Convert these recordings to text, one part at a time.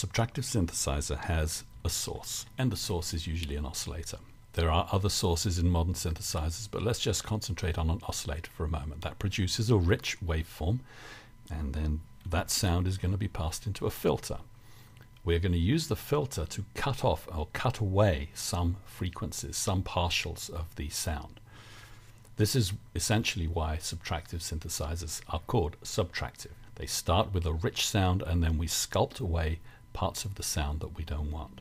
subtractive synthesizer has a source, and the source is usually an oscillator. There are other sources in modern synthesizers, but let's just concentrate on an oscillator for a moment. That produces a rich waveform, and then that sound is going to be passed into a filter. We're going to use the filter to cut off or cut away some frequencies, some partials of the sound. This is essentially why subtractive synthesizers are called subtractive. They start with a rich sound and then we sculpt away parts of the sound that we don't want.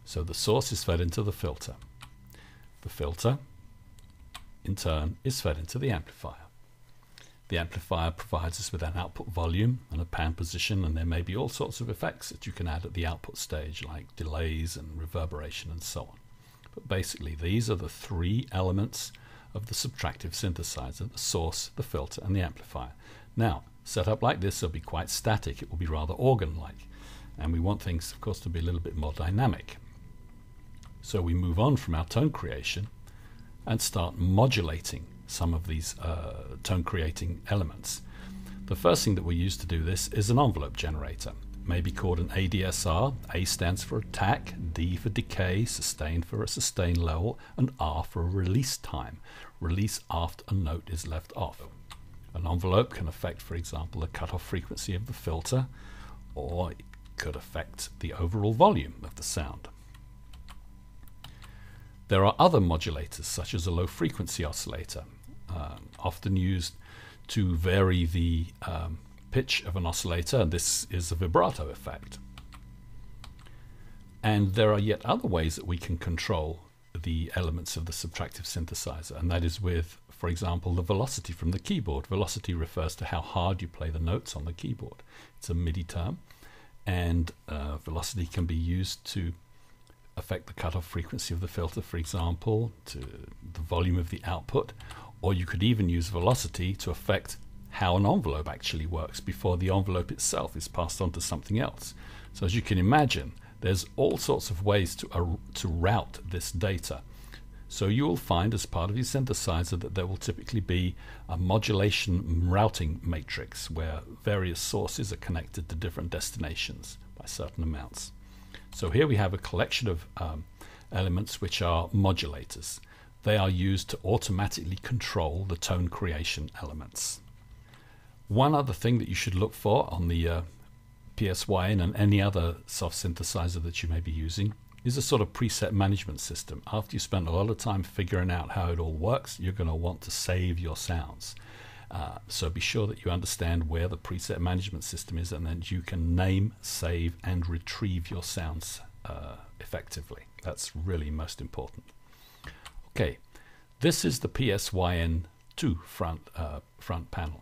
So the source is fed into the filter. The filter, in turn, is fed into the amplifier. The amplifier provides us with an output volume and a pan position, and there may be all sorts of effects that you can add at the output stage, like delays and reverberation and so on. But basically, these are the three elements of the subtractive synthesizer: the source, the filter, and the amplifier. Now, set up like this, it'll be quite static. It will be rather organ-like. And we want things, of course, to be a little bit more dynamic. So we move on from our tone creation and start modulating some of these tone-creating elements. The first thing that we use to do this is an envelope generator, maybe called an ADSR. A stands for attack, D for decay, sustain for a sustain level, and R for a release time, release after a note is left off. An envelope can affect, for example, the cutoff frequency of the filter, or it could affect the overall volume of the sound. There are other modulators, such as a low-frequency oscillator, often used to vary the pitch of an oscillator. This is a vibrato effect. And there are yet other ways that we can control the elements of the subtractive synthesizer, and that is with, for example, the velocity from the keyboard. Velocity refers to how hard you play the notes on the keyboard. It's a MIDI term, and velocity can be used to affect the cutoff frequency of the filter, for example, to the volume of the output, or you could even use velocity to affect how an envelope actually works before the envelope itself is passed on to something else. So as you can imagine, there's all sorts of ways to route this data. So you will find as part of your synthesizer that there will typically be a modulation routing matrix where various sources are connected to different destinations by certain amounts. So here we have a collection of elements which are modulators. They are used to automatically control the tone creation elements. One other thing that you should look for on the PSYN and any other soft synthesizer that you may be using is a sort of preset management system. After you spend a lot of time figuring out how it all works, you're going to want to save your sounds. So be sure that you understand where the preset management system is, and then you can name, save, and retrieve your sounds effectively. That's really most important. Okay, this is the PSYN2 front panel.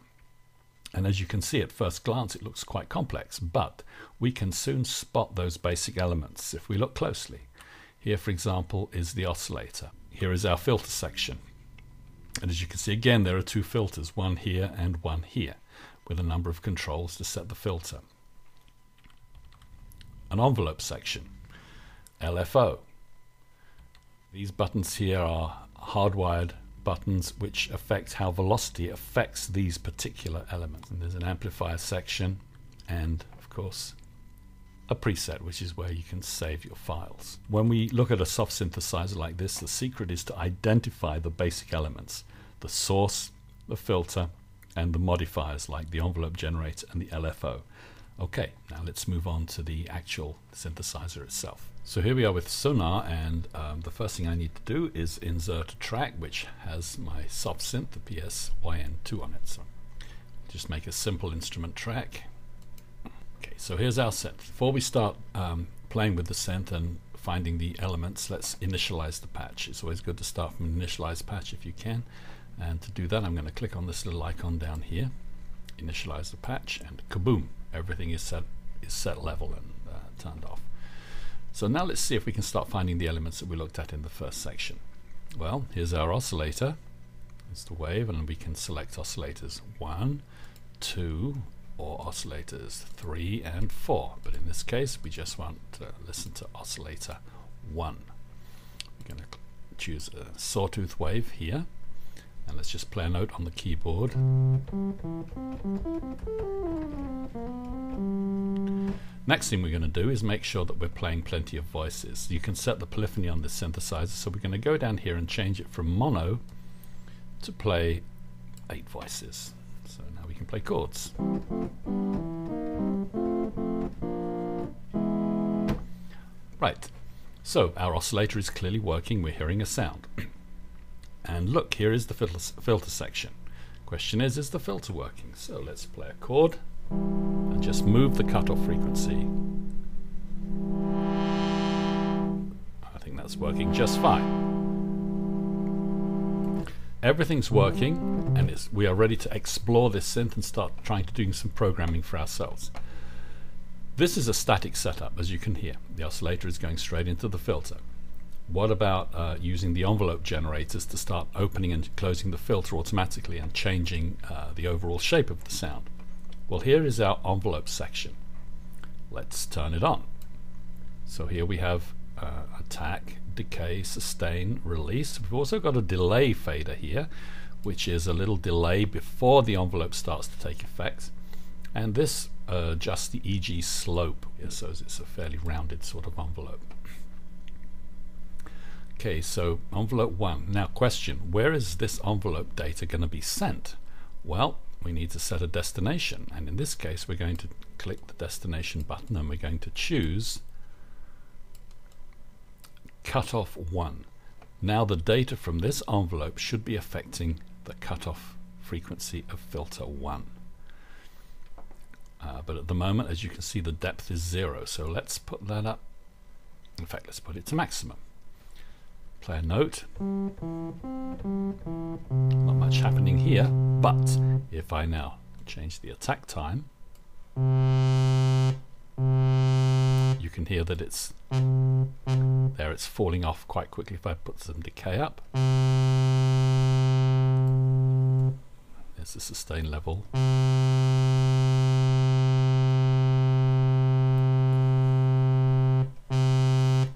And as you can see at first glance, it looks quite complex, but we can soon spot those basic elements if we look closely. Here, for example, is the oscillator. Here is our filter section. And as you can see, again, there are two filters, one here and one here, with a number of controls to set the filter. An envelope section, LFO. These buttons here are hardwired buttons which affect how velocity affects these particular elements. And there's an amplifier section and, of course, a preset, which is where you can save your files. When we look at a soft synthesizer like this, the secret is to identify the basic elements: the source, the filter, and the modifiers like the envelope generator and the LFO. Okay, now let's move on to the actual synthesizer itself. So here we are with Sonar, and the first thing I need to do is insert a track which has my soft synth, the PSYN2 on it. So just make a simple instrument track. Okay, so here's our synth. Before we start playing with the synth and finding the elements, let's initialize the patch. It's always good to start from an initialized patch if you can. And to do that, I'm going to click on this little icon down here, initialize the patch, and kaboom, everything is set level and turned off. So now let's see if we can start finding the elements that we looked at in the first section. Well, here's our oscillator. It's the wave, and we can select oscillators 1, 2, or oscillators 3 and 4. But in this case, we just want to listen to oscillator 1. We're going to choose a sawtooth wave here, And let's just play a note on the keyboard. Next thing we're going to do is make sure that we're playing plenty of voices. You can set the polyphony on this synthesizer, so we're going to go down here and change it from mono to play 8 voices. So now we can play chords. Right, so our oscillator is clearly working, we're hearing a sound. And look, here is the filter section. Question is the filter working? So let's play a chord and just move the cutoff frequency. I think that's working just fine. Everything's working, and we are ready to explore this synth and start trying to do some programming for ourselves. This is a static setup, as you can hear. The oscillator is going straight into the filter. What about using the envelope generators to start opening and closing the filter automatically and changing the overall shape of the sound? Well, here is our envelope section. Let's turn it on. So here we have attack, decay, sustain, release. We've also got a delay fader here, which is a little delay before the envelope starts to take effect. And this adjusts the EG slope, so it's a fairly rounded sort of envelope. Okay, so envelope 1. Now question, where is this envelope data going to be sent? Well, we need to set a destination, and in this case we're going to click the destination button and we're going to choose cutoff 1. Now the data from this envelope should be affecting the cutoff frequency of filter 1. But at the moment, as you can see, the depth is 0, so let's put that up. In fact, let's put it to maximum. Play a note. Not much happening here, but if I now change the attack time, you can hear that it's there, it's falling off quite quickly. If I put some decay up, there's the sustain level.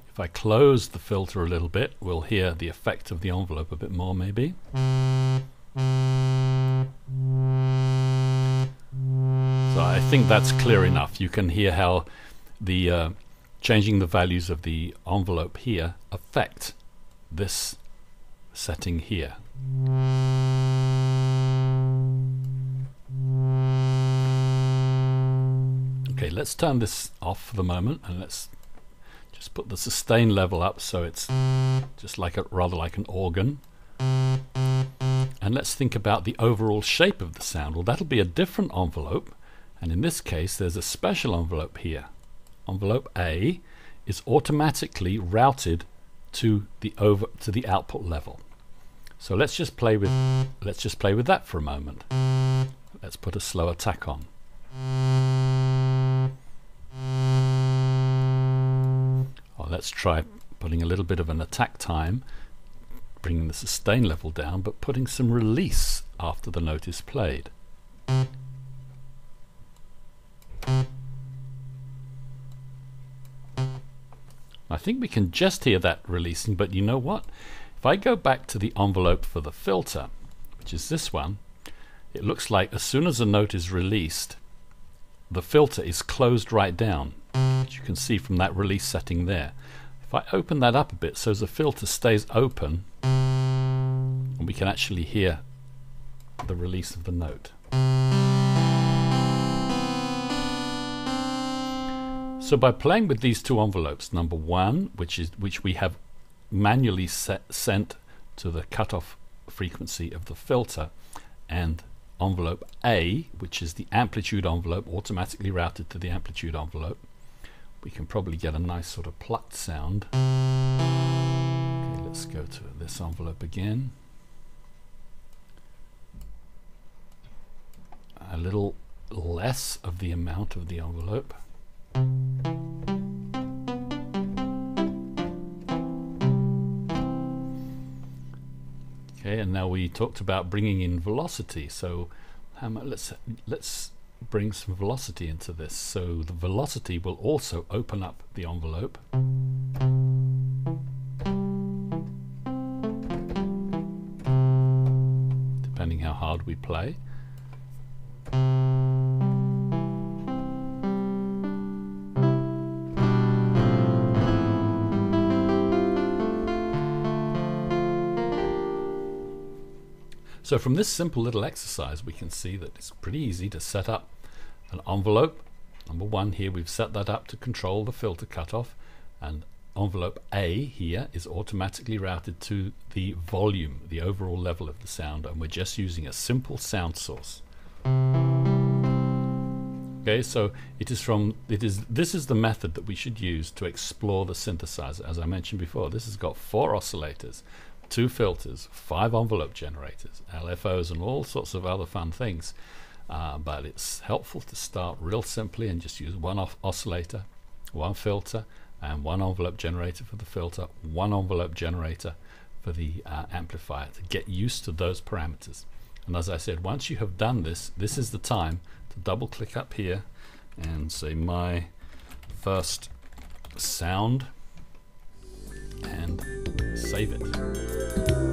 If I close the filter a little bit, we'll hear the effect of the envelope a bit more maybe. So I think that's clear enough. You can hear how the changing the values of the envelope here affect this setting here. Okay, let's turn this off for the moment and let's just put the sustain level up so it's just like rather like an organ. And let's think about the overall shape of the sound. Well, that'll be a different envelope, and in this case there's a special envelope here. Envelope A is automatically routed to the output level. So let's just play with that for a moment. Let's put a slow attack on. Let's try putting a little bit of an attack time, bringing the sustain level down, but putting some release after the note is played. I think we can just hear that releasing, but you know what? If I go back to the envelope for the filter, which is this one, it looks like as soon as a note is released, the filter is closed right down, which you can see from that release setting there. If I open that up a bit so the filter stays open, and we can actually hear the release of the note. So by playing with these two envelopes, number 1, which we have manually sent to the cutoff frequency of the filter, and envelope A, which is the amplitude envelope automatically routed to the amplitude envelope, we can probably get a nice sort of plucked sound. Okay, let's go to this envelope again. A little less of the amount of the envelope. Okay, and now we talked about bringing in velocity, so let's bring some velocity into this. So the velocity will also open up the envelope. depending how hard we play. So from this simple little exercise, we can see that it's pretty easy to set up an envelope. Number one, here we've set that up to control the filter cutoff, and envelope A here is automatically routed to the volume, the overall level of the sound, and we're just using a simple sound source. Okay, so this is the method that we should use to explore the synthesizer. As I mentioned before, this has got 4 oscillators, 2 filters, 5 envelope generators, LFOs, and all sorts of other fun things. But it's helpful to start real simply and just use 1 oscillator, 1 filter, and 1 envelope generator for the filter, 1 envelope generator for the amplifier, to get used to those parameters. And as I said, once you have done this, this is the time to double click up here and say my first sound and save it.